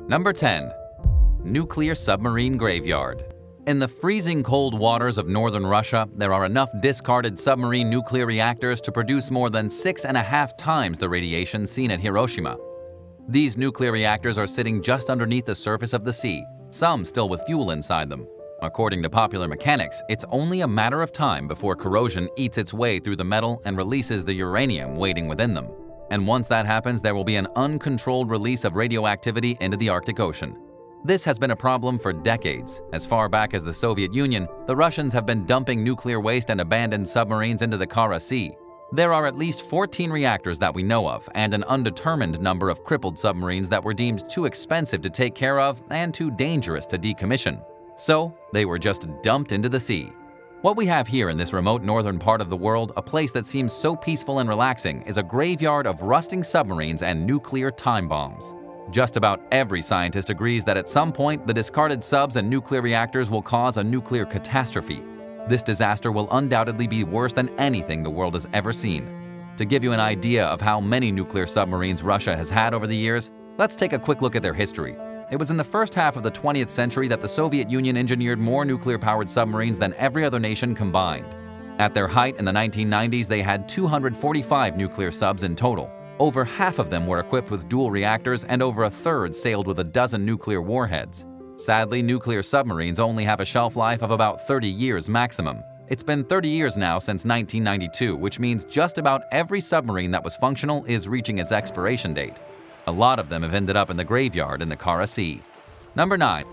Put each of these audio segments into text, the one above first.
Number 10. Nuclear submarine graveyard. In the freezing cold waters of northern Russia, there are enough discarded submarine nuclear reactors to produce more than 6.5 times the radiation seen at Hiroshima. These nuclear reactors are sitting just underneath the surface of the sea, some still with fuel inside them. According to popular mechanics, it's only a matter of time before corrosion eats its way through the metal and releases the uranium waiting within them. And once that happens, there will be an uncontrolled release of radioactivity into the Arctic Ocean. This has been a problem for decades. As far back as the Soviet Union, the Russians have been dumping nuclear waste and abandoned submarines into the Aral Sea. There are at least 14 reactors that we know of, and an undetermined number of crippled submarines that were deemed too expensive to take care of and too dangerous to decommission. So, they were just dumped into the sea. What we have here in this remote northern part of the world, a place that seems so peaceful and relaxing, is a graveyard of rusting submarines and nuclear time bombs. Just about every scientist agrees that at some point, the discarded subs and nuclear reactors will cause a nuclear catastrophe. This disaster will undoubtedly be worse than anything the world has ever seen. To give you an idea of how many nuclear submarines Russia has had over the years, let's take a quick look at their history. It was in the first half of the 20th century that the Soviet Union engineered more nuclear-powered submarines than every other nation combined. At their height in the 1990s, they had 245 nuclear subs in total. Over half of them were equipped with dual reactors, and over a third sailed with a dozen nuclear warheads. Sadly, nuclear submarines only have a shelf life of about 30 years maximum. It's been 30 years now since 1992, which means just about every submarine that was functional is reaching its expiration date. A lot of them have ended up in the graveyard in the Aral Sea. Number 9.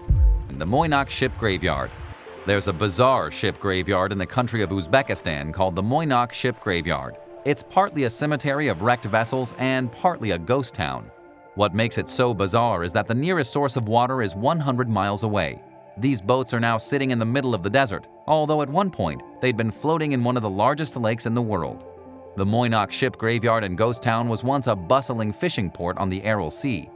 The Moynakh Ship Graveyard. There's a bizarre ship graveyard in the country of Uzbekistan called the Moynakh Ship Graveyard. It's partly a cemetery of wrecked vessels and partly a ghost town. What makes it so bizarre is that the nearest source of water is 100 miles away. These boats are now sitting in the middle of the desert, although at one point they'd been floating in one of the largest lakes in the world. The Moynakh Ship Graveyard and Ghost Town was once a bustling fishing port on the Aral Sea.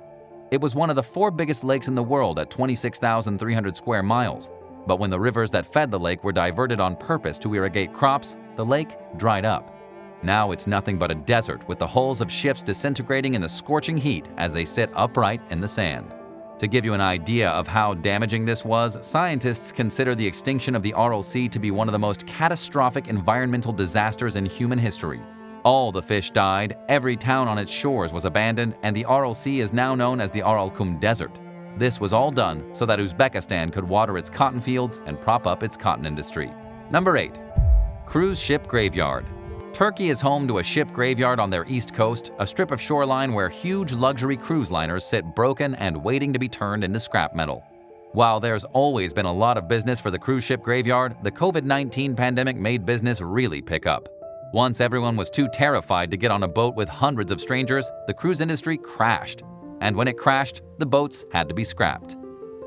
It was one of the 4 biggest lakes in the world at 26,300 square miles. But when the rivers that fed the lake were diverted on purpose to irrigate crops, the lake dried up. Now it's nothing but a desert, with the hulls of ships disintegrating in the scorching heat as they sit upright in the sand. To give you an idea of how damaging this was, scientists consider the extinction of the Aral Sea to be one of the most catastrophic environmental disasters in human history. All the fish died, every town on its shores was abandoned, and the Aral Sea is now known as the Aralkum Desert. This was all done so that Uzbekistan could water its cotton fields and prop up its cotton industry. Number 8. Cruise Ship Graveyard. Turkey is home to a ship graveyard on their east coast, a strip of shoreline where huge luxury cruise liners sit broken and waiting to be turned into scrap metal. While there's always been a lot of business for the cruise ship graveyard, the COVID-19 pandemic made business really pick up. Once everyone was too terrified to get on a boat with hundreds of strangers, the cruise industry crashed. And when it crashed, the boats had to be scrapped.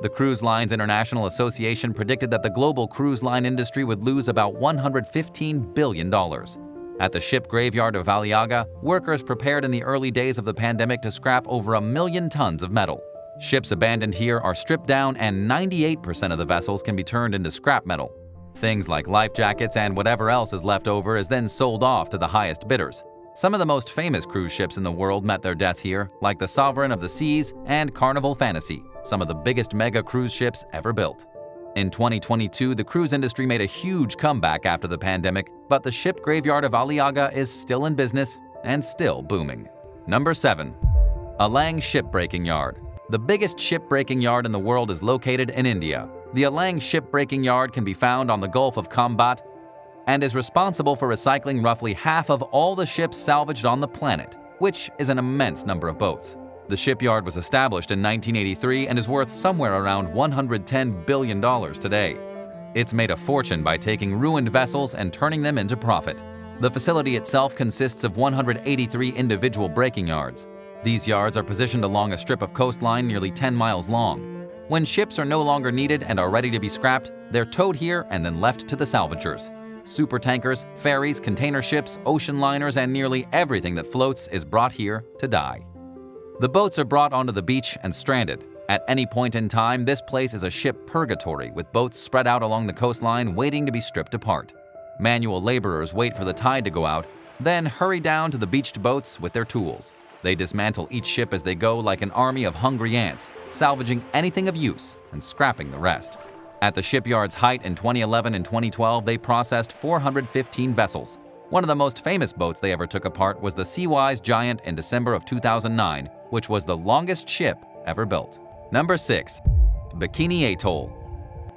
The Cruise Lines International Association predicted that the global cruise line industry would lose about $115 billion. At the ship graveyard of Aliaga, workers prepared in the early days of the pandemic to scrap over 1 million tons of metal. Ships abandoned here are stripped down, and 98% of the vessels can be turned into scrap metal. Things like life jackets and whatever else is left over is then sold off to the highest bidders. Some of the most famous cruise ships in the world met their death here, like the Sovereign of the Seas and Carnival Fantasy, some of the biggest mega cruise ships ever built. In 2022, the cruise industry made a huge comeback after the pandemic, but the ship graveyard of Aliaga is still in business and still booming. Number 7. Alang Shipbreaking Yard. The biggest shipbreaking yard in the world is located in India. The Alang Shipbreaking Yard can be found on the Gulf of Khambat and is responsible for recycling roughly half of all the ships salvaged on the planet, which is an immense number of boats. The shipyard was established in 1983 and is worth somewhere around $110 billion today. It's made a fortune by taking ruined vessels and turning them into profit. The facility itself consists of 183 individual breaking yards. These yards are positioned along a strip of coastline nearly 10 miles long. When ships are no longer needed and are ready to be scrapped, they're towed here and then left to the salvagers. Supertankers, ferries, container ships, ocean liners, and nearly everything that floats is brought here to die. The boats are brought onto the beach and stranded. At any point in time, this place is a ship purgatory, with boats spread out along the coastline waiting to be stripped apart. Manual laborers wait for the tide to go out, then hurry down to the beached boats with their tools. They dismantle each ship as they go like an army of hungry ants, salvaging anything of use and scrapping the rest. At the shipyard's height in 2011 and 2012, they processed 415 vessels. One of the most famous boats they ever took apart was the Seawise Giant in December of 2009, which was the longest ship ever built. Number 6. Bikini Atoll.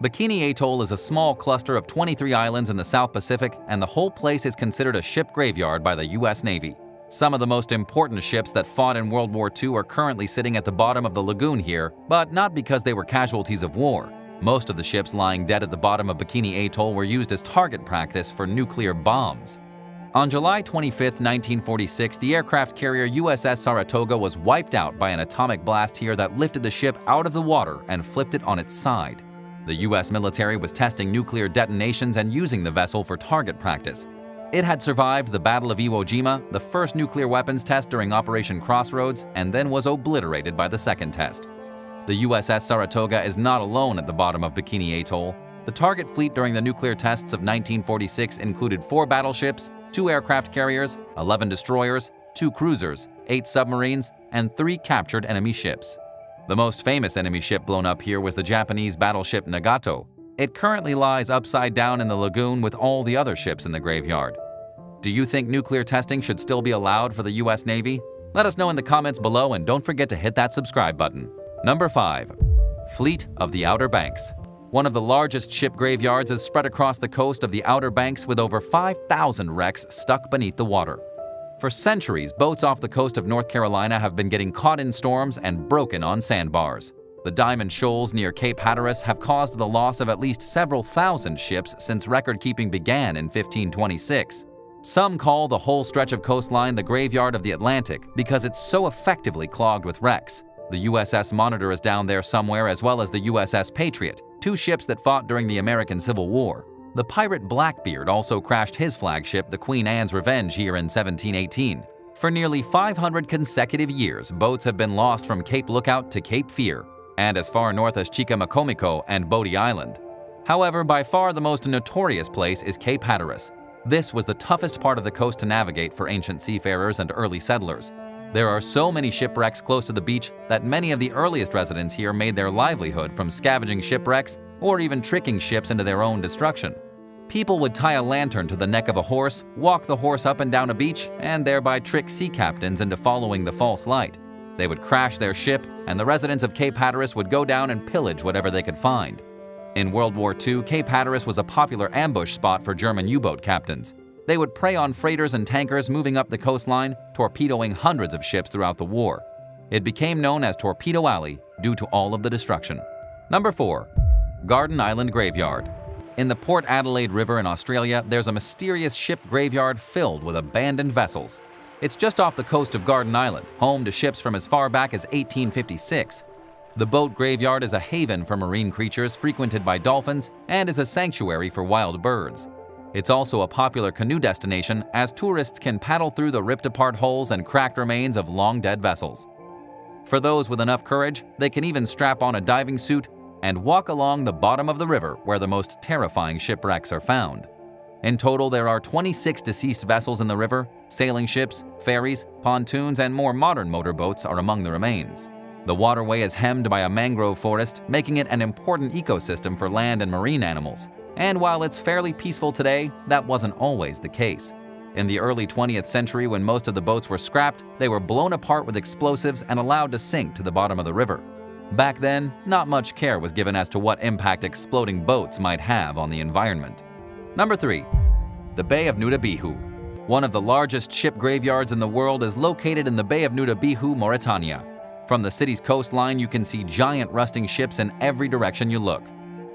Bikini Atoll is a small cluster of 23 islands in the South Pacific, and the whole place is considered a ship graveyard by the U.S. Navy. Some of the most important ships that fought in World War II are currently sitting at the bottom of the lagoon here, but not because they were casualties of war. Most of the ships lying dead at the bottom of Bikini Atoll were used as target practice for nuclear bombs. On July 25, 1946, the aircraft carrier USS Saratoga was wiped out by an atomic blast here that lifted the ship out of the water and flipped it on its side. The U.S. military was testing nuclear detonations and using the vessel for target practice. It had survived the Battle of Iwo Jima, the first nuclear weapons test during Operation Crossroads, and then was obliterated by the second test. The USS Saratoga is not alone at the bottom of Bikini Atoll. The target fleet during the nuclear tests of 1946 included 4 battleships, 2 aircraft carriers, 11 destroyers, 2 cruisers, 8 submarines, and 3 captured enemy ships. The most famous enemy ship blown up here was the Japanese battleship Nagato. It currently lies upside down in the lagoon with all the other ships in the graveyard. Do you think nuclear testing should still be allowed for the U.S. Navy? Let us know in the comments below, and don't forget to hit that subscribe button. Number 5. Fleet of the Outer Banks. One of the largest ship graveyards is spread across the coast of the Outer Banks with over 5,000 wrecks stuck beneath the water. For centuries, boats off the coast of North Carolina have been getting caught in storms and broken on sandbars. The Diamond Shoals near Cape Hatteras have caused the loss of at least several thousand ships since record-keeping began in 1526. Some call the whole stretch of coastline the graveyard of the Atlantic because it's so effectively clogged with wrecks. The USS Monitor is down there somewhere, as well as the USS Patriot, 2 ships that fought during the American Civil War. The pirate Blackbeard also crashed his flagship, the Queen Anne's Revenge, here in 1718. For nearly 500 consecutive years, boats have been lost from Cape Lookout to Cape Fear, and as far north as Chicamacomico and Bodie Island. However, by far the most notorious place is Cape Hatteras. This was the toughest part of the coast to navigate for ancient seafarers and early settlers. There are so many shipwrecks close to the beach that many of the earliest residents here made their livelihood from scavenging shipwrecks or even tricking ships into their own destruction. People would tie a lantern to the neck of a horse, walk the horse up and down a beach, and thereby trick sea captains into following the false light. They would crash their ship, and the residents of Cape Hatteras would go down and pillage whatever they could find. In World War II, Cape Hatteras was a popular ambush spot for German U-boat captains. They would prey on freighters and tankers moving up the coastline, torpedoing hundreds of ships throughout the war. It became known as Torpedo Alley due to all of the destruction. Number 4. Garden Island Graveyard. In the Port Adelaide River in Australia, there's a mysterious ship graveyard filled with abandoned vessels. It's just off the coast of Garden Island, home to ships from as far back as 1856. The boat graveyard is a haven for marine creatures frequented by dolphins and is a sanctuary for wild birds. It's also a popular canoe destination, as tourists can paddle through the ripped-apart hulls and cracked remains of long-dead vessels. For those with enough courage, they can even strap on a diving suit and walk along the bottom of the river where the most terrifying shipwrecks are found. In total, there are 26 deceased vessels in the river. Sailing ships, ferries, pontoons, and more modern motorboats are among the remains. The waterway is hemmed by a mangrove forest, making it an important ecosystem for land and marine animals. And while it's fairly peaceful today, that wasn't always the case. In the early 20th century, when most of the boats were scrapped, they were blown apart with explosives and allowed to sink to the bottom of the river. Back then, not much care was given as to what impact exploding boats might have on the environment. Number 3. The Bay of Nouadhibou. One of the largest ship graveyards in the world is located in the Bay of Nouadhibou, Mauritania. From the city's coastline, you can see giant rusting ships in every direction you look.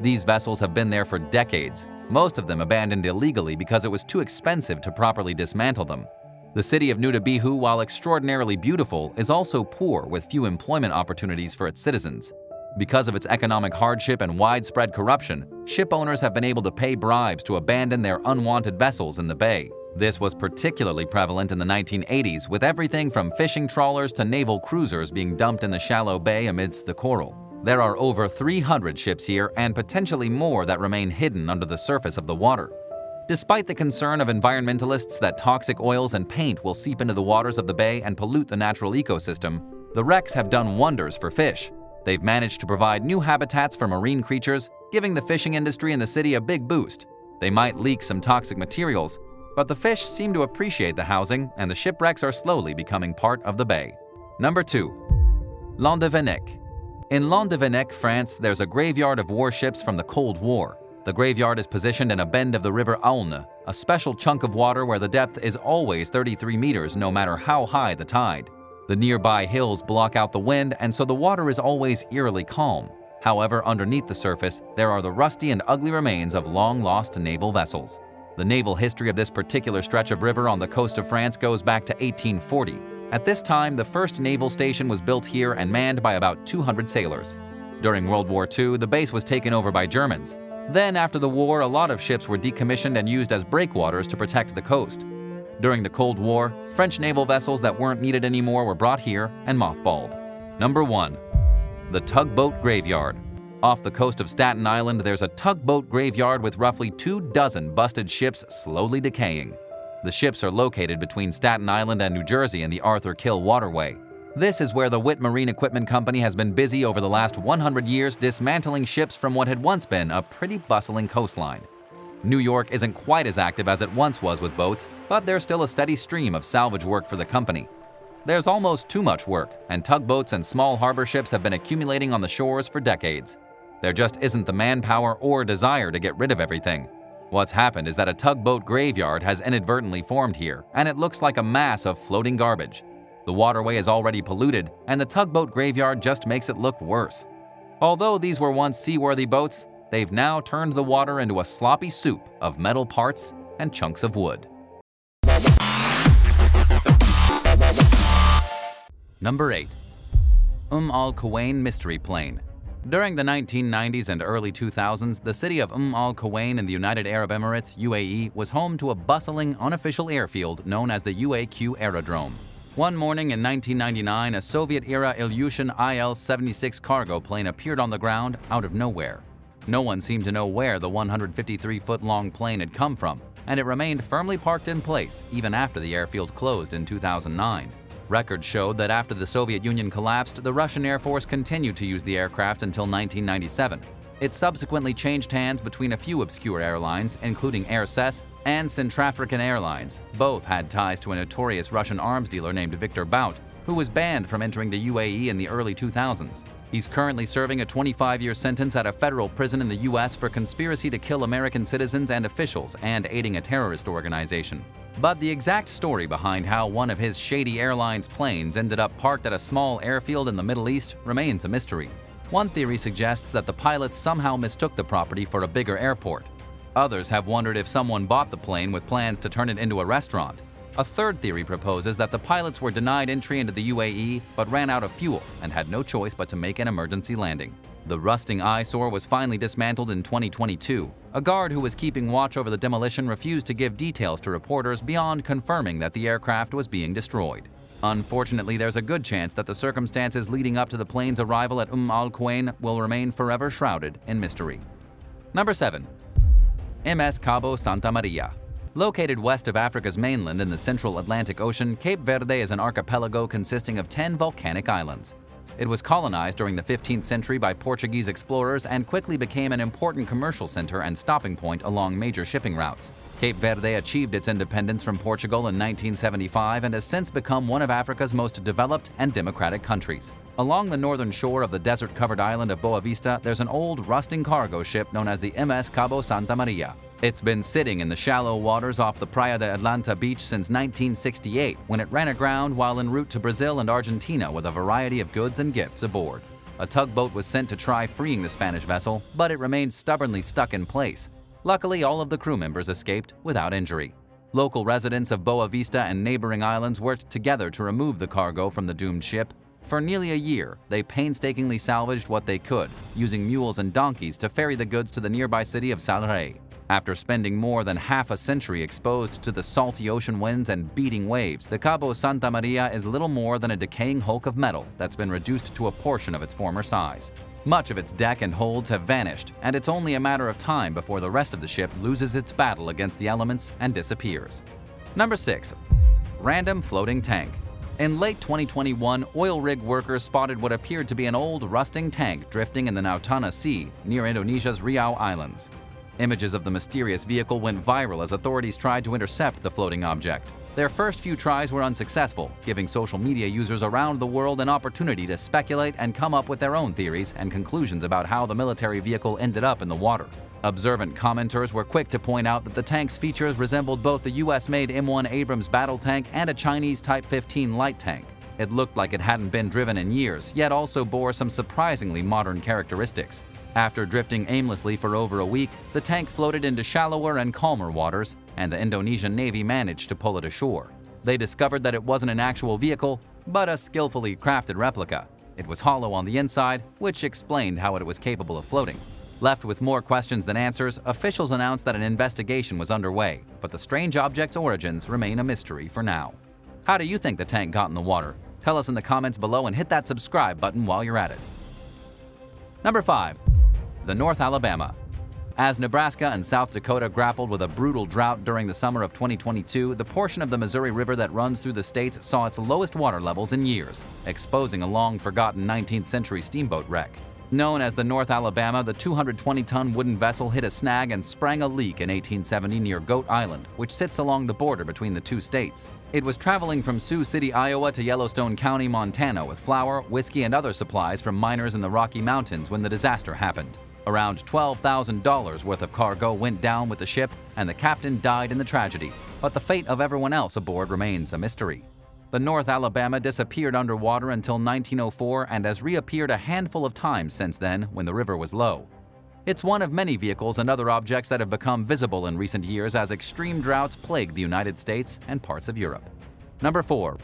These vessels have been there for decades, most of them abandoned illegally because it was too expensive to properly dismantle them. The city of Nouadhibou, while extraordinarily beautiful, is also poor with few employment opportunities for its citizens. Because of its economic hardship and widespread corruption, ship owners have been able to pay bribes to abandon their unwanted vessels in the bay. This was particularly prevalent in the 1980s, with everything from fishing trawlers to naval cruisers being dumped in the shallow bay amidst the coral. There are over 300 ships here and potentially more that remain hidden under the surface of the water. Despite the concern of environmentalists that toxic oils and paint will seep into the waters of the bay and pollute the natural ecosystem, the wrecks have done wonders for fish. They've managed to provide new habitats for marine creatures, giving the fishing industry in the city a big boost. They might leak some toxic materials, but the fish seem to appreciate the housing, and the shipwrecks are slowly becoming part of the bay. Number 2. Landévennec. In Landévennec, France, there's a graveyard of warships from the Cold War. The graveyard is positioned in a bend of the River WWII, a special chunk of water where the depth is always 33 meters no matter how high the tide. The nearby hills block out the wind, and so the water is always eerily calm. However, underneath the surface, there are the rusty and ugly remains of long-lost naval vessels. The naval history of this particular stretch of river on the coast of France goes back to 1840. At this time, the first naval station was built here and manned by about 200 sailors. During World War II, the base was taken over by Germans. Then, after the war, a lot of ships were decommissioned and used as breakwaters to protect the coast. During the Cold War, French naval vessels that weren't needed anymore were brought here and mothballed. Number 1. The Tugboat Graveyard. Off the coast of Staten Island, there's a tugboat graveyard with roughly 24 busted ships slowly decaying. The ships are located between Staten Island and New Jersey in the Arthur Kill Waterway. This is where the WWII Marine Equipment Company has been busy over the last 100 years dismantling ships from what had once been a pretty bustling coastline. New York isn't quite as active as it once was with boats, but there's still a steady stream of salvage work for the company. There's almost too much work, and tugboats and small harbor ships have been accumulating on the shores for decades. There just isn't the manpower or desire to get rid of everything. What's happened is that a tugboat graveyard has inadvertently formed here, and it looks like a mass of floating garbage. The waterway is already polluted, and the tugboat graveyard just makes it look worse. Although these were once seaworthy boats, they've now turned the water into a sloppy soup of metal parts and chunks of wood. Number 8. Al Quwain Mystery Plane. During the 1990s and early 2000s, the city of Al Quwain in the United Arab Emirates, UAE, was home to a bustling, unofficial airfield known as the UAQ Aerodrome. One morning in 1999, a Soviet-era Ilyushin IL-76 cargo plane appeared on the ground out of nowhere. No one seemed to know where the 153-foot-long plane had come from, and it remained firmly parked in place even after the airfield closed in 2009. Records showed that after the Soviet Union collapsed, the Russian Air Force continued to use the aircraft until 1997. It subsequently changed hands between a few obscure airlines, including AirSes and Centrafrican Airlines. Both had ties to a notorious Russian arms dealer named Viktor Bout, who was banned from entering the UAE in the early 2000s. He's currently serving a 25-year sentence at a federal prison in the U.S. for conspiracy to kill American citizens and officials and aiding a terrorist organization. But the exact story behind how one of his shady airline's planes ended up parked at a small airfield in the Middle East remains a mystery. One theory suggests that the pilots somehow mistook the property for a bigger airport. Others have wondered if someone bought the plane with plans to turn it into a restaurant. A third theory proposes that the pilots were denied entry into the UAE but ran out of fuel and had no choice but to make an emergency landing. The rusting eyesore was finally dismantled in 2022. A guard who was keeping watch over the demolition refused to give details to reporters beyond confirming that the aircraft was being destroyed. Unfortunately, there's a good chance that the circumstances leading up to the plane's arrival at Al Quwain will remain forever shrouded in mystery. Number 7. MS Cabo Santa Maria. Located west of Africa's mainland in the central Atlantic Ocean, Cape Verde is an archipelago consisting of 10 volcanic islands. It was colonized during the 15th century by Portuguese explorers and quickly became an important commercial center and stopping point along major shipping routes. Cape Verde achieved its independence from Portugal in 1975 and has since become one of Africa's most developed and democratic countries. Along the northern shore of the desert-covered island of Boa Vista, there's an old, rusting cargo ship known as the MS Cabo Santa Maria. It's been sitting in the shallow waters off the Praia de Atlanta beach since 1968, when it ran aground while en route to Brazil and Argentina with a variety of goods and gifts aboard. A tugboat was sent to try freeing the Spanish vessel, but it remained stubbornly stuck in place. Luckily, all of the crew members escaped without injury. Local residents of Boa Vista and neighboring islands worked together to remove the cargo from the doomed ship. For nearly a year, they painstakingly salvaged what they could, using mules and donkeys to ferry the goods to the nearby city of Salrey. After spending more than half a century exposed to the salty ocean winds and beating waves, the Cabo Santa Maria is little more than a decaying hulk of metal that's been reduced to a portion of its former size. Much of its deck and holds have vanished, and it's only a matter of time before the rest of the ship loses its battle against the elements and disappears. Number 6. Random floating tank. In late 2021, oil rig workers spotted what appeared to be an old, rusting tank drifting in the Aral Sea near Indonesia's Riau Islands. Images of the mysterious vehicle went viral as authorities tried to intercept the floating object. Their first few tries were unsuccessful, giving social media users around the world an opportunity to speculate and come up with their own theories and conclusions about how the military vehicle ended up in the water. Observant commenters were quick to point out that the tank's features resembled both the US-made M1 Abrams battle tank and a Chinese Type 15 light tank. It looked like it hadn't been driven in years, yet also bore some surprisingly modern characteristics. After drifting aimlessly for over a week, the tank floated into shallower and calmer waters, and the Indonesian Navy managed to pull it ashore. They discovered that it wasn't an actual vehicle, but a skillfully crafted replica. It was hollow on the inside, which explained how it was capable of floating. Left with more questions than answers, officials announced that an investigation was underway, but the strange object's origins remain a mystery for now. How do you think the tank got in the water? Tell us in the comments below and hit that subscribe button while you're at it. Number 5. The North Alabama. As Nebraska and South Dakota grappled with a brutal drought during the summer of 2022, the portion of the Missouri River that runs through the states saw its lowest water levels in years, exposing a long-forgotten 19th century steamboat wreck. Known as the North Alabama, the 220-ton wooden vessel hit a snag and sprang a leak in 1870 near Goat Island, which sits along the border between the two states. It was traveling from Sioux City, Iowa to Yellowstone County, Montana with flour, whiskey, and other supplies from miners in the Rocky Mountains when the disaster happened. Around $12,000 worth of cargo went down with the ship, and the captain died in the tragedy, but the fate of everyone else aboard remains a mystery. The North Alabama disappeared underwater until 1904 and has reappeared a handful of times since then when the river was low. It's one of many vehicles and other objects that have become visible in recent years as extreme droughts plague the United States and parts of Europe. Number 4.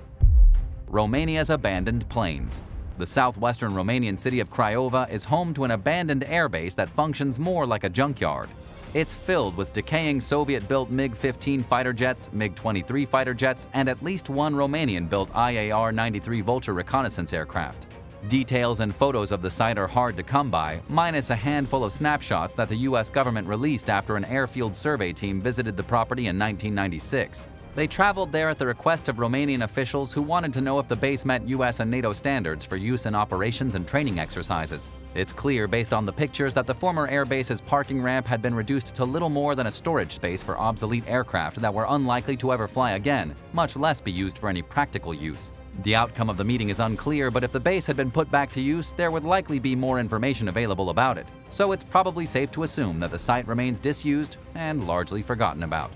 Romania's abandoned planes. The southwestern Romanian city of Craiova is home to an abandoned airbase that functions more like a junkyard. It's filled with decaying Soviet-built MiG-15 fighter jets, MiG-23 fighter jets, and at least one Romanian-built IAR-93 Vulture reconnaissance aircraft. Details and photos of the site are hard to come by, minus a handful of snapshots that the U.S. government released after an airfield survey team visited the property in 1996. They traveled there at the request of Romanian officials who wanted to know if the base met U.S. and NATO standards for use in operations and training exercises. It's clear based on the pictures that the former airbase's parking ramp had been reduced to little more than a storage space for obsolete aircraft that were unlikely to ever fly again, much less be used for any practical use. The outcome of the meeting is unclear, but if the base had been put back to use, there would likely be more information available about it. So it's probably safe to assume that the site remains disused and largely forgotten about.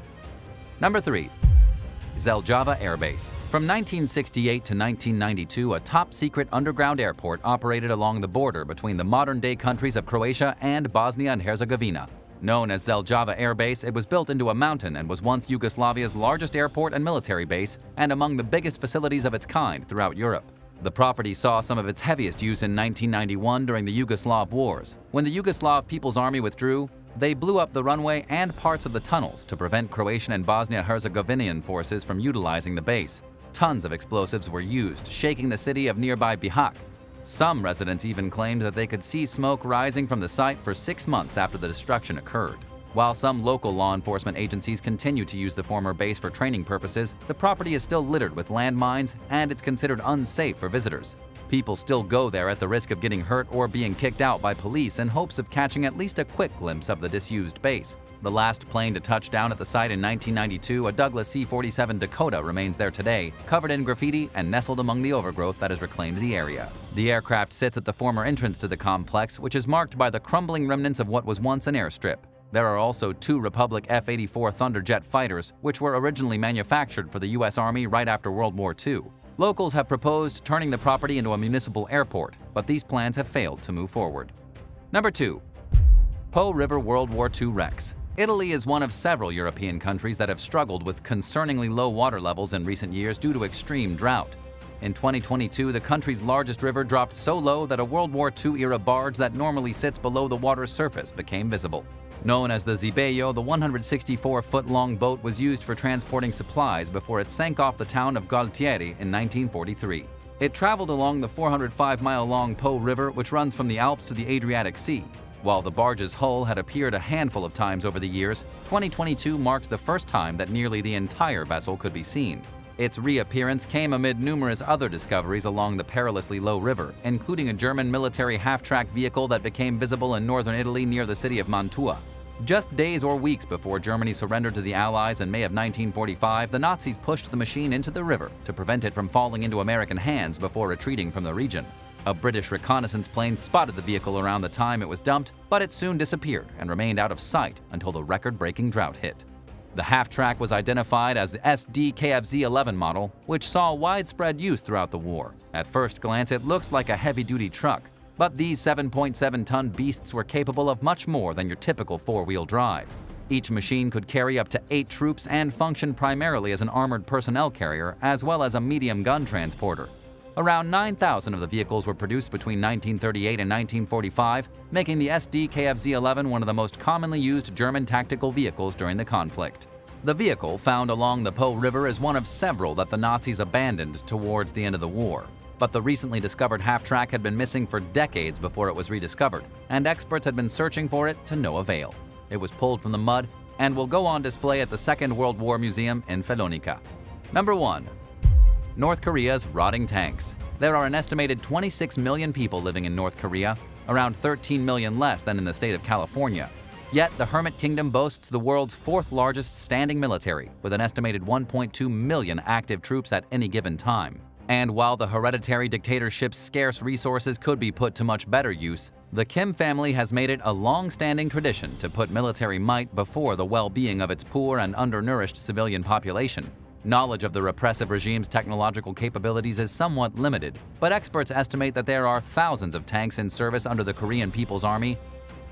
Number 3. Željava Air Base. From 1968 to 1992, a top-secret underground airport operated along the border between the modern-day countries of Croatia and Bosnia and Herzegovina. Known as Željava Air Base, it was built into a mountain and was once Yugoslavia's largest airport and military base, and among the biggest facilities of its kind throughout Europe. The property saw some of its heaviest use in 1991 during the Yugoslav Wars. When the Yugoslav People's Army withdrew, they blew up the runway and parts of the tunnels to prevent Croatian and Bosnia-Herzegovinian forces from utilizing the base. Tons of explosives were used, shaking the city of nearby Bihać. Some residents even claimed that they could see smoke rising from the site for 6 months after the destruction occurred. While some local law enforcement agencies continue to use the former base for training purposes, the property is still littered with landmines and it's considered unsafe for visitors. People still go there at the risk of getting hurt or being kicked out by police in hopes of catching at least a quick glimpse of the disused base. The last plane to touch down at the site in 1992, a Douglas C-47 Dakota, remains there today, covered in graffiti and nestled among the overgrowth that has reclaimed the area. The aircraft sits at the former entrance to the complex, which is marked by the crumbling remnants of what was once an airstrip. There are also 2 Republic F-84 Thunderjet fighters, which were originally manufactured for the U.S. Army right after World War II. Locals have proposed turning the property into a municipal airport, but these plans have failed to move forward. Number 2. Po River World War II wrecks. Italy is one of several European countries that have struggled with concerningly low water levels in recent years due to extreme drought. In 2022, the country's largest river dropped so low that a World War II-era barge that normally sits below the water's surface became visible. Known as the Zibello, the 164-foot-long boat was used for transporting supplies before it sank off the town of Galtieri in 1943. It traveled along the 405-mile-long Po River, which runs from the Alps to the Adriatic Sea. While the barge's hull had appeared a handful of times over the years, 2022 marked the first time that nearly the entire vessel could be seen. Its reappearance came amid numerous other discoveries along the perilously low river, including a German military half-track vehicle that became visible in northern Italy near the city of Mantua. Just days or weeks before Germany surrendered to the Allies in May of 1945, the Nazis pushed the machine into the river to prevent it from falling into American hands before retreating from the region. A British reconnaissance plane spotted the vehicle around the time it was dumped, but it soon disappeared and remained out of sight until the record-breaking drought hit. The half-track was identified as the SD-KFZ-11 model, which saw widespread use throughout the war. At first glance, it looks like a heavy-duty truck, but these 7.7-ton beasts were capable of much more than your typical four-wheel drive. Each machine could carry up to 8 troops and function primarily as an armored personnel carrier as well as a medium gun transporter. Around 9,000 of the vehicles were produced between 1938 and 1945, making the SD-KFZ-11 one of the most commonly used German tactical vehicles during the conflict. The vehicle, found along the Po River, is one of several that the Nazis abandoned towards the end of the war. But the recently discovered half-track had been missing for decades before it was rediscovered, and experts had been searching for it to no avail. It was pulled from the mud and will go on display at the Second World War Museum in Felonica. Number 1. North Korea's rotting tanks. There are an estimated 26 million people living in North Korea, around 13 million less than in the state of California. Yet the Hermit Kingdom boasts the world's 4th largest standing military, with an estimated 1.2 million active troops at any given time. And while the hereditary dictatorship's scarce resources could be put to much better use, the Kim family has made it a long-standing tradition to put military might before the well-being of its poor and undernourished civilian population. Knowledge of the repressive regime's technological capabilities is somewhat limited, but experts estimate that there are thousands of tanks in service under the Korean People's Army,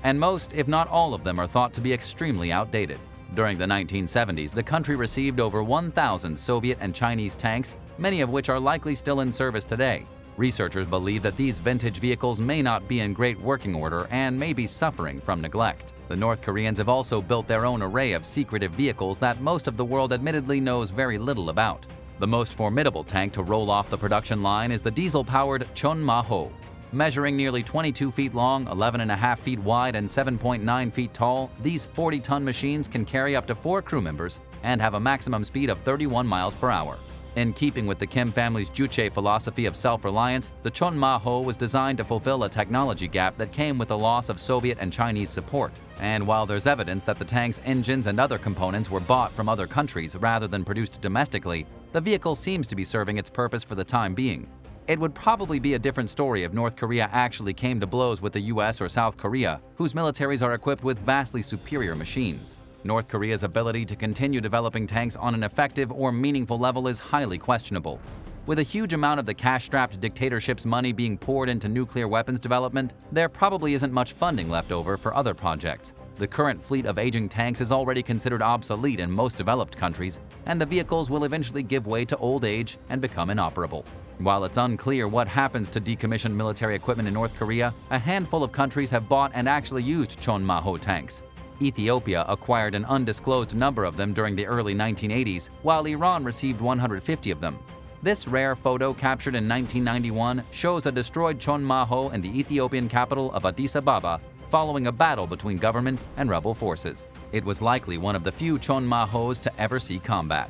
and most, if not all of them, are thought to be extremely outdated. During the 1970s, the country received over 1,000 Soviet and Chinese tanks, many of which are likely still in service today. Researchers believe that these vintage vehicles may not be in great working order and may be suffering from neglect. The North Koreans have also built their own array of secretive vehicles that most of the world admittedly knows very little about. The most formidable tank to roll off the production line is the diesel-powered Chonma-ho. Measuring nearly 22 feet long, 11.5 feet wide, and 7.9 feet tall, these 40-ton machines can carry up to 4 crew members and have a maximum speed of 31 miles per hour. In keeping with the Kim family's Juche philosophy of self-reliance, the Chonma-ho was designed to fulfill a technology gap that came with the loss of Soviet and Chinese support. And while there's evidence that the tank's engines and other components were bought from other countries rather than produced domestically, the vehicle seems to be serving its purpose for the time being. It would probably be a different story if North Korea actually came to blows with the US or South Korea, whose militaries are equipped with vastly superior machines. North Korea's ability to continue developing tanks on an effective or meaningful level is highly questionable. With a huge amount of the cash-strapped dictatorship's money being poured into nuclear weapons development, there probably isn't much funding left over for other projects. The current fleet of aging tanks is already considered obsolete in most developed countries, and the vehicles will eventually give way to old age and become inoperable. While it's unclear what happens to decommissioned military equipment in North Korea, a handful of countries have bought and actually used Chonma-ho tanks. Ethiopia acquired an undisclosed number of them during the early 1980s, while Iran received 150 of them. This rare photo, captured in 1991, shows a destroyed Chonma-ho in the Ethiopian capital of Addis Ababa following a battle between government and rebel forces. It was likely one of the few Chonma-hos to ever see combat.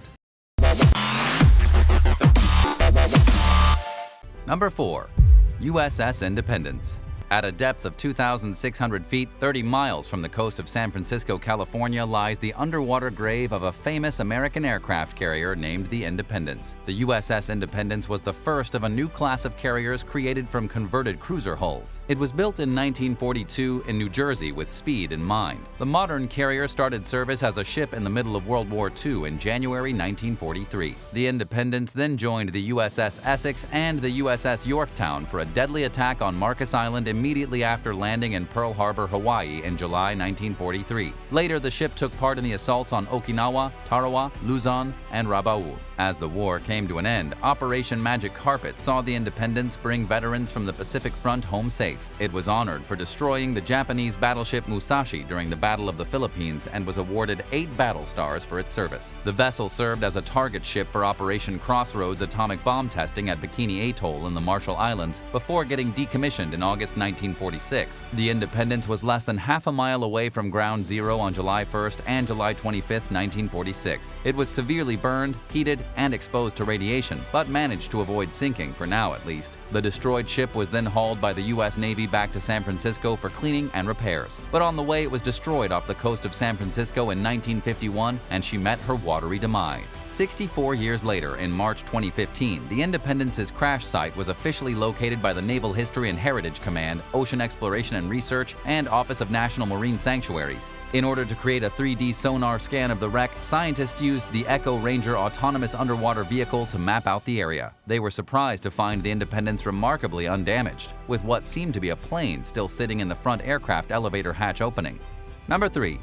Number 4. USS Independence. At a depth of 2,600 feet, 30 miles from the coast of San Francisco, California, lies the underwater grave of a famous American aircraft carrier named the Independence. The USS Independence was the first of a new class of carriers created from converted cruiser hulls. It was built in 1942 in New Jersey with speed in mind. The modern carrier started service as a ship in the middle of World War II in January 1943. The Independence then joined the USS Essex and the USS Yorktown for a deadly attack on Marcus Island immediately immediately after landing in Pearl Harbor, Hawaii in July 1943. Later, the ship took part in the assaults on Okinawa, Tarawa, Luzon, and Rabaul. As the war came to an end, Operation Magic Carpet saw the Independence bring veterans from the Pacific Front home safe. It was honored for destroying the Japanese battleship Musashi during the Battle of the Philippines and was awarded 8 battle stars for its service. The vessel served as a target ship for Operation Crossroads atomic bomb testing at Bikini Atoll in the Marshall Islands before getting decommissioned in August 1946. The Independence was less than half a mile away from Ground Zero on July 1st and July 25, 1946. It was severely burned, heated, and exposed to radiation, but managed to avoid sinking, for now at least. The destroyed ship was then hauled by the U.S. Navy back to San Francisco for cleaning and repairs. But on the way, it was destroyed off the coast of San Francisco in 1951, and she met her watery demise. 64 years later, in March 2015, the Independence's crash site was officially located by the Naval History and Heritage Command, Ocean Exploration and Research, and Office of National Marine Sanctuaries. In order to create a 3D sonar scan of the wreck, scientists used the Echo Ranger autonomous underwater vehicle to map out the area. They were surprised to find the Independence remarkably undamaged, with what seemed to be a plane still sitting in the front aircraft elevator hatch opening. Number 3.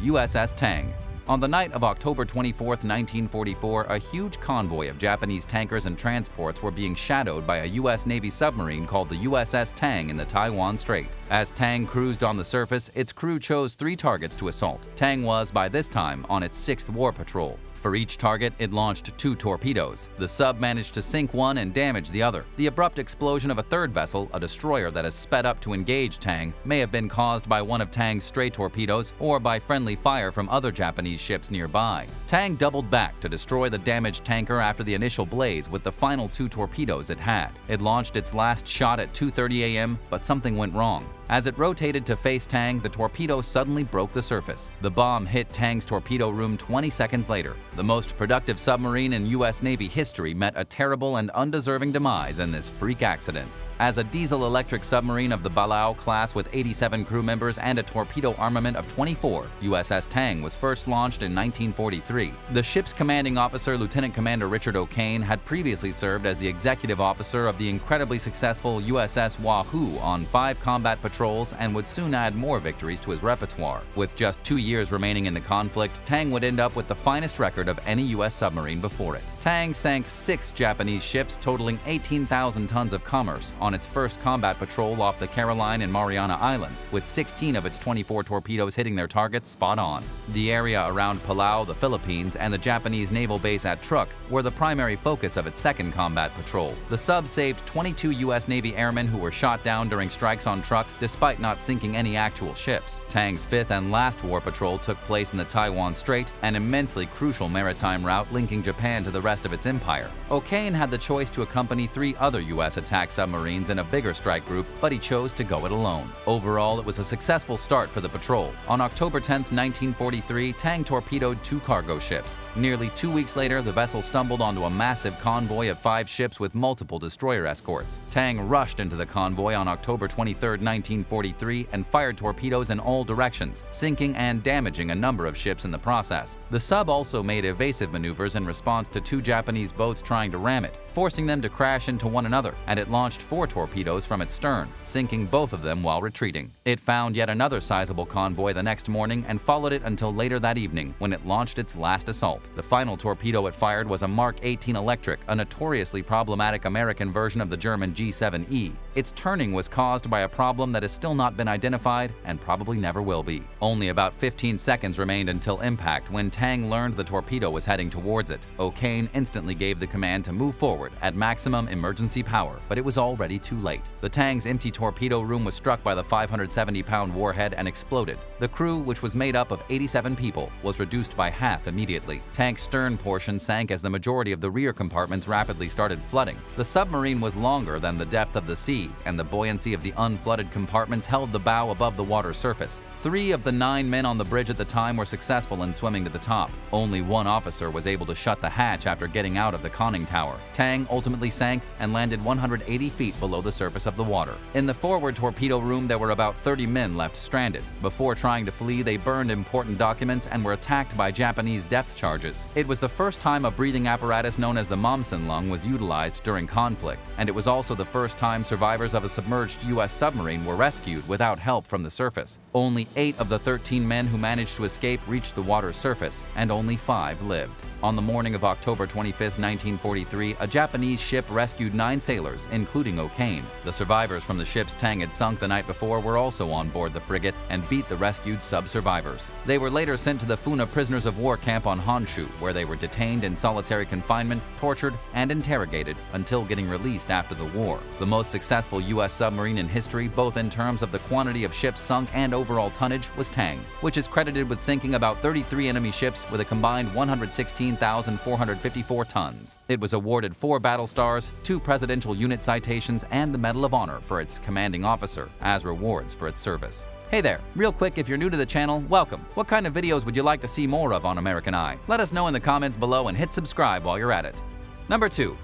USS Tang. On the night of October 24, 1944, a huge convoy of Japanese tankers and transports were being shadowed by a U.S. Navy submarine called the USS Tang in the Taiwan Strait. As Tang cruised on the surface, its crew chose 3 targets to assault. Tang was, by this time, on its 6th war patrol. For each target, it launched 2 torpedoes. The sub managed to sink one and damage the other. The abrupt explosion of a third vessel, a destroyer that has sped up to engage Tang, may have been caused by one of Tang's stray torpedoes or by friendly fire from other Japanese ships nearby. Tang doubled back to destroy the damaged tanker after the initial blaze with the final 2 torpedoes it had. It launched its last shot at 2:30 a.m., but something went wrong. As it rotated to face Tang, the torpedo suddenly broke the surface. The bomb hit Tang's torpedo room 20 seconds later. The most productive submarine in U.S. Navy history met a terrible and undeserving demise in this freak accident. As a diesel-electric submarine of the Balao class with 87 crew members and a torpedo armament of 24, USS Tang was first launched in 1943. The ship's commanding officer, Lieutenant Commander Richard O'Kane, had previously served as the executive officer of the incredibly successful USS Wahoo on 5 combat patrols and would soon add more victories to his repertoire. With just 2 years remaining in the conflict, Tang would end up with the finest record of any U.S. submarine before it. Tang sank 6 Japanese ships totaling 18,000 tons of commerce on its first combat patrol off the Caroline and Mariana Islands, with 16 of its 24 torpedoes hitting their targets spot on. The area around Palau, the Philippines, and the Japanese naval base at Truk were the primary focus of its second combat patrol. The sub saved 22 U.S. Navy airmen who were shot down during strikes on Truk, despite not sinking any actual ships. Tang's 5th and last war patrol took place in the Taiwan Strait, an immensely crucial maritime route linking Japan to the rest of its empire. O'Kane had the choice to accompany 3 other U.S. attack submarines in a bigger strike group, but he chose to go it alone. Overall, it was a successful start for the patrol. On October 10, 1943, Tang torpedoed 2 cargo ships. Nearly 2 weeks later, the vessel stumbled onto a massive convoy of 5 ships with multiple destroyer escorts. Tang rushed into the convoy on October 23, 1943, and fired torpedoes in all directions, sinking and damaging a number of ships in the process. The sub also made evasive maneuvers in response to 2 Japanese boats trying to ram it, forcing them to crash into one another, and it launched 4 torpedoes from its stern, sinking both of them while retreating. It found yet another sizable convoy the next morning and followed it until later that evening, when it launched its last assault. The final torpedo it fired was a Mark 18 Electric, a notoriously problematic American version of the German G7E. Its turning was caused by a problem that has still not been identified and probably never will be. Only about 15 seconds remained until impact when Tang learned the torpedo was heading towards it. O'Kane instantly gave the command to move forward at maximum emergency power, but it was already too late. The Tang's empty torpedo room was struck by the 570-pound warhead and exploded. The crew, which was made up of 87 people, was reduced by half immediately. Tank's stern portion sank as the majority of the rear compartments rapidly started flooding. The submarine was longer than the depth of the sea, and the buoyancy of the unflooded compartments held the bow above the water surface. 3 of the 9 men on the bridge at the time were successful in swimming to the top. Only 1 officer was able to shut the hatch after getting out of the conning tower. Tang ultimately sank and landed 180 feet below the surface of the water. In the forward torpedo room, there were about 30 men left stranded. Before trying to flee, they burned important documents and were attacked by Japanese depth charges. It was the first time a breathing apparatus known as the Momsen lung was utilized during conflict, and it was also the first time survivors of a submerged U.S. submarine were rescued without help from the surface. Only 8 of the 13 men who managed to escape reached the water's surface, and only 5 lived. On the morning of October 25, 1943, a Japanese ship rescued 9 sailors, including O'Kane. The survivors from the ship's Tang had sunk the night before were also on board the frigate and beat the rescued sub-survivors. They were later sent to the Funa prisoners of war camp on Honshu, where they were detained in solitary confinement, tortured, and interrogated until getting released after the war. The most successful U.S. submarine in history, both in terms of the quantity of ships sunk and overall tonnage, was Tang, which is credited with sinking about 33 enemy ships with a combined 116,454 tons. It was awarded 4 battle stars, 2 Presidential Unit citations, and the Medal of Honor for its commanding officer as rewards for its service. Hey there, real quick, if you're new to the channel, welcome. What kind of videos would you like to see more of on American Eye? Let us know in the comments below and hit subscribe while you're at it. Number 2.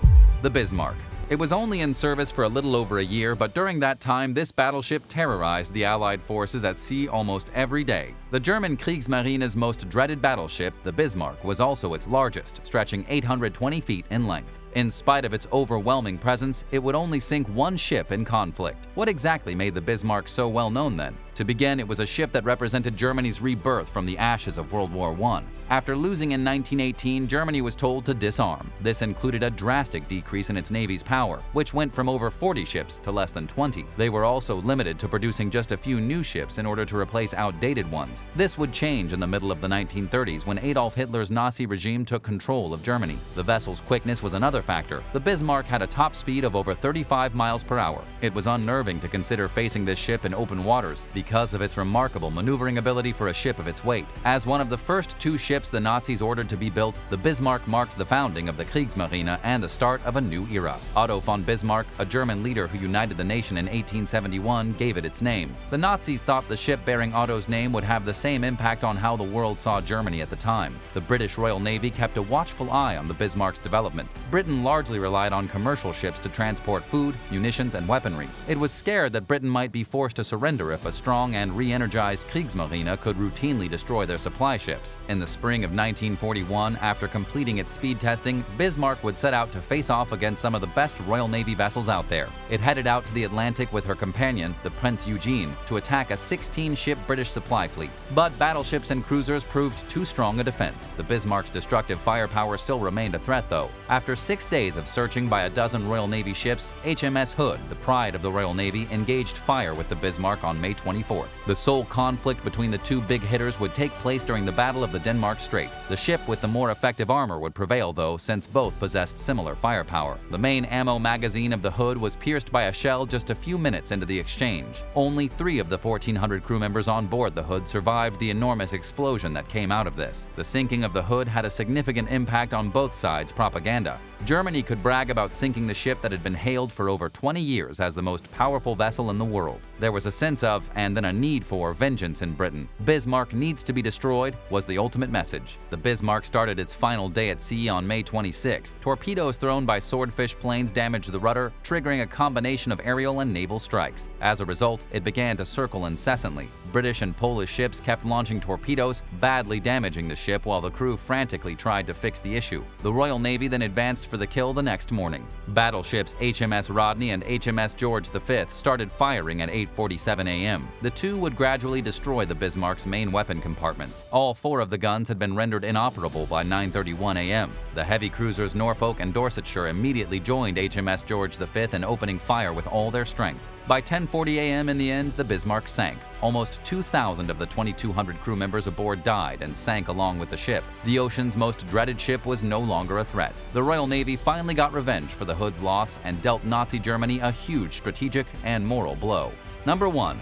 The Bismarck. It was only in service for a little over a year, but during that time, this battleship terrorized the Allied forces at sea almost every day. The German Kriegsmarine's most dreaded battleship, the Bismarck, was also its largest, stretching 820 feet in length. In spite of its overwhelming presence, it would only sink 1 ship in conflict. What exactly made the Bismarck so well known then? To begin, it was a ship that represented Germany's rebirth from the ashes of World War I. After losing in 1918, Germany was told to disarm. This included a drastic decrease in its navy's power, which went from over 40 ships to less than 20. They were also limited to producing just a few new ships in order to replace outdated ones. This would change in the middle of the 1930s when Adolf Hitler's Nazi regime took control of Germany. The vessel's quickness was another factor. The Bismarck had a top speed of over 35 miles per hour. It was unnerving to consider facing this ship in open waters because of its remarkable maneuvering ability for a ship of its weight. As one of the first 2 ships the Nazis ordered to be built, the Bismarck marked the founding of the Kriegsmarine and the start of a new era. Otto von Bismarck, a German leader who united the nation in 1871, gave it its name. The Nazis thought the ship bearing Otto's name would have the same impact on how the world saw Germany at the time. The British Royal Navy kept a watchful eye on the Bismarck's development. Britain largely relied on commercial ships to transport food, munitions, and weaponry. It was scared that Britain might be forced to surrender if a strong and re-energized Kriegsmarine could routinely destroy their supply ships. In the spring of 1941, after completing its speed testing, Bismarck would set out to face off against some of the best Royal Navy vessels out there. It headed out to the Atlantic with her companion, the Prince Eugene, to attack a 16-ship British supply fleet. But battleships and cruisers proved too strong a defense. The Bismarck's destructive firepower still remained a threat, though. After 6 days of searching by a dozen Royal Navy ships, HMS Hood, the pride of the Royal Navy, engaged fire with the Bismarck on May 24th. The sole conflict between the 2 big hitters would take place during the Battle of the Denmark Strait. The ship with the more effective armor would prevail, though, since both possessed similar firepower. The main ammo magazine of the Hood was pierced by a shell just a few minutes into the exchange. Only 3 of the 1,400 crew members on board the Hood survived the enormous explosion that came out of this. The sinking of the Hood had a significant impact on both sides' propaganda. Germany could brag about sinking the ship that had been hailed for over 20 years as the most powerful vessel in the world. There was a sense of, and then a need for, vengeance in Britain. Bismarck needs to be destroyed was the ultimate message. The Bismarck started its final day at sea on May 26th. Torpedoes thrown by swordfish planes damaged the rudder, triggering a combination of aerial and naval strikes. As a result, it began to circle incessantly. British and Polish ships kept launching torpedoes, badly damaging the ship while the crew frantically tried to fix the issue. The Royal Navy then advanced for the kill the next morning. Battleships HMS Rodney and HMS George V started firing at 8:47 a.m. The 2 would gradually destroy the Bismarck's main weapon compartments. All 4 of the guns had been rendered inoperable by 9:31 a.m. The heavy cruisers Norfolk and Dorsetshire immediately joined HMS George V in opening fire with all their strength. By 10:40 a.m. in the end, the Bismarck sank. Almost 2,000 of the 2,200 crew members aboard died and sank along with the ship. The ocean's most dreaded ship was no longer a threat. The Royal Navy finally got revenge for the Hood's loss and dealt Nazi Germany a huge strategic and moral blow. Number 1.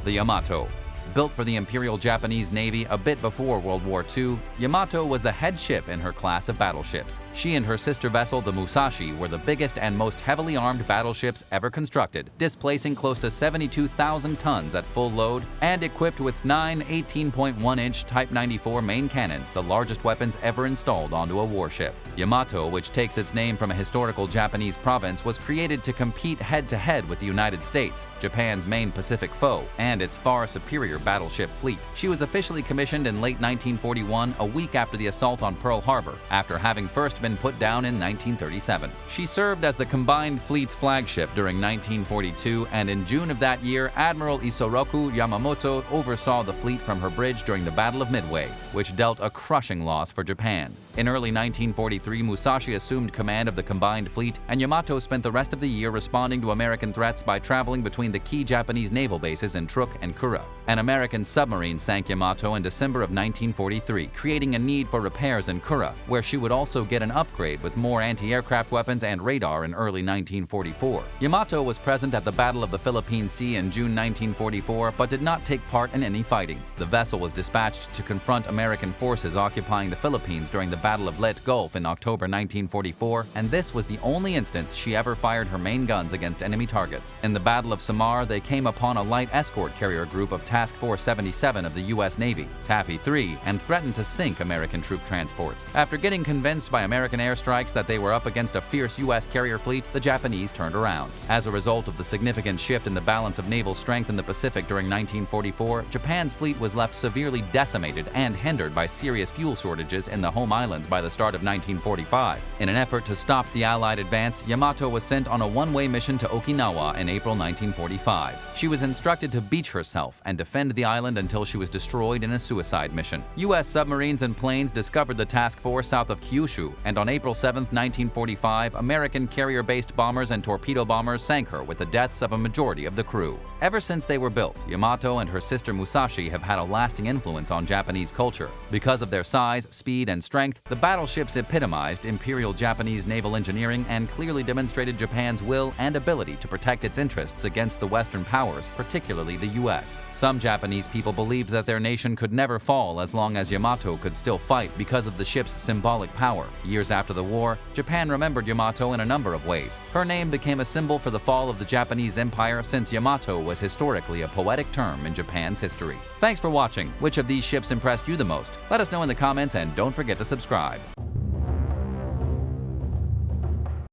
The Yamato. Built for the Imperial Japanese Navy a bit before World War II, Yamato was the head ship in her class of battleships. She and her sister vessel, the Musashi, were the biggest and most heavily armed battleships ever constructed, displacing close to 72,000 tons at full load and equipped with 9 18.1-inch Type 94 main cannons, the largest weapons ever installed onto a warship. Yamato, which takes its name from a historical Japanese province, was created to compete head-to-head with the United States, Japan's main Pacific foe, and its far superior carrier battleship fleet. She was officially commissioned in late 1941, a week after the assault on Pearl Harbor, after having first been put down in 1937. She served as the combined fleet's flagship during 1942, and in June of that year, Admiral Isoroku Yamamoto oversaw the fleet from her bridge during the Battle of Midway, which dealt a crushing loss for Japan. In early 1943, Musashi assumed command of the combined fleet, and Yamato spent the rest of the year responding to American threats by traveling between the key Japanese naval bases in Truk and Kura. An American submarine sank Yamato in December of 1943, creating a need for repairs in Kura, where she would also get an upgrade with more anti-aircraft weapons and radar in early 1944. Yamato was present at the Battle of the Philippine Sea in June 1944, but did not take part in any fighting. The vessel was dispatched to confront American forces occupying the Philippines during the Battle of Leyte Gulf in October 1944, and this was the only instance she ever fired her main guns against enemy targets. In the Battle of Samar, they came upon a light escort carrier group of Task Force 77 of the U.S. Navy, Taffy 3, and threatened to sink American troop transports. After getting convinced by American airstrikes that they were up against a fierce U.S. carrier fleet, the Japanese turned around. As a result of the significant shift in the balance of naval strength in the Pacific during 1944, Japan's fleet was left severely decimated and hindered by serious fuel shortages in the home islands by the start of 1945. In an effort to stop the Allied advance, Yamato was sent on a one-way mission to Okinawa in April 1945. She was instructed to beach herself and defend the island until she was destroyed in a suicide mission. U.S. submarines and planes discovered the task force south of Kyushu, and on April 7, 1945, American carrier-based bombers and torpedo bombers sank her with the deaths of a majority of the crew. Ever since they were built, Yamato and her sister Musashi have had a lasting influence on Japanese culture. Because of their size, speed, and strength, the battleships epitomized Imperial Japanese naval engineering and clearly demonstrated Japan's will and ability to protect its interests against the Western powers, particularly the U.S. Some Japanese people believed that their nation could never fall as long as Yamato could still fight because of the ship's symbolic power. Years after the war, Japan remembered Yamato in a number of ways. Her name became a symbol for the fall of the Japanese Empire, since Yamato was historically a poetic term in Japan's history. Thanks for watching. Which of these ships impressed you the most? Let us know in the comments, and don't forget to subscribe.